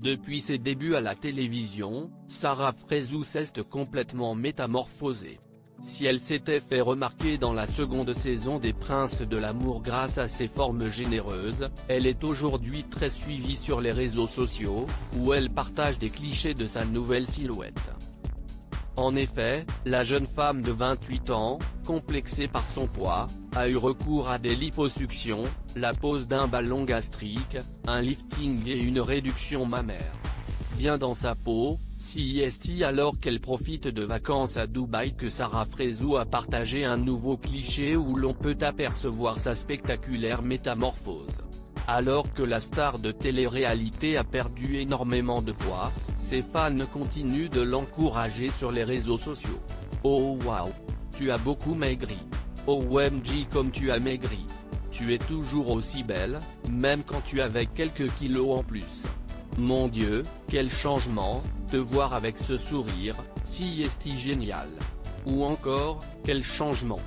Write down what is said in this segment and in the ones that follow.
Depuis ses débuts à la télévision, Sarah Frézou s'est complètement métamorphosée. Si elle s'était fait remarquer dans la seconde saison des Princes de l'amour grâce à ses formes généreuses, elle est aujourd'hui très suivie sur les réseaux sociaux, où elle partage des clichés de sa nouvelle silhouette. En effet, la jeune femme de 28 ans, complexée par son poids, a eu recours à des liposuctions, la pose d'un ballon gastrique, un lifting et une réduction mammaire. Bien dans sa peau, c'est alors qu'elle profite de vacances à Dubaï que Sarah Frézou a partagé un nouveau cliché où l'on peut apercevoir sa spectaculaire métamorphose. Alors que la star de télé-réalité a perdu énormément de poids, ses fans continuent de l'encourager sur les réseaux sociaux. Oh waouh, tu as beaucoup maigri. OMG comme tu as maigri. Tu es toujours aussi belle, même quand tu avais quelques kilos en plus. Mon Dieu, quel changement, te voir avec ce sourire, c'est génial. Ou encore, quel changement.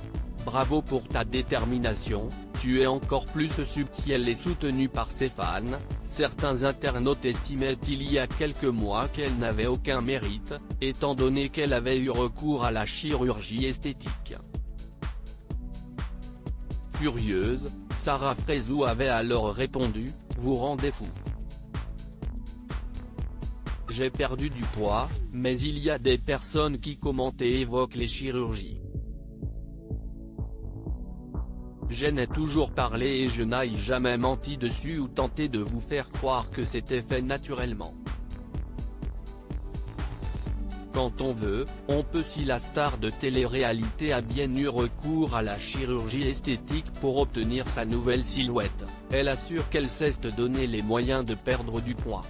Bravo pour ta détermination, tu es encore plus subtil et soutenu par ses fans. Certains internautes estimaient il y a quelques mois qu'elle n'avait aucun mérite, étant donné qu'elle avait eu recours à la chirurgie esthétique. Furieuse, Sarah Frézou avait alors répondu, vous rendez fou. J'ai perdu du poids, mais il y a des personnes qui commentent et évoquent les chirurgies. Je n'ai toujours parlé et je n'ai jamais menti dessus ou tenté de vous faire croire que c'était fait naturellement. Quand on veut, on peut. Si la star de télé-réalité a bien eu recours à la chirurgie esthétique pour obtenir sa nouvelle silhouette, elle assure qu'elle s'est donné les moyens de perdre du poids.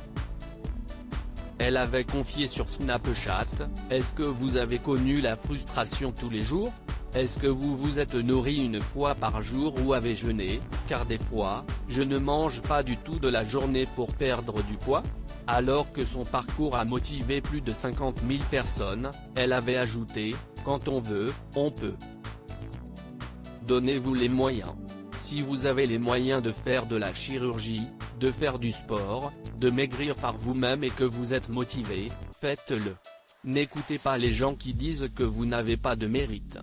Elle avait confié sur Snapchat, est-ce que vous avez connu la frustration tous les jours? Est-ce que vous vous êtes nourri une fois par jour ou avez jeûné, car des fois, je ne mange pas du tout de la journée pour perdre du poids? Alors que son parcours a motivé plus de 50 000 personnes, elle avait ajouté, quand on veut, on peut. Donnez-vous les moyens. Si vous avez les moyens de faire de la chirurgie, de faire du sport, de maigrir par vous-même et que vous êtes motivé, faites-le. N'écoutez pas les gens qui disent que vous n'avez pas de mérite.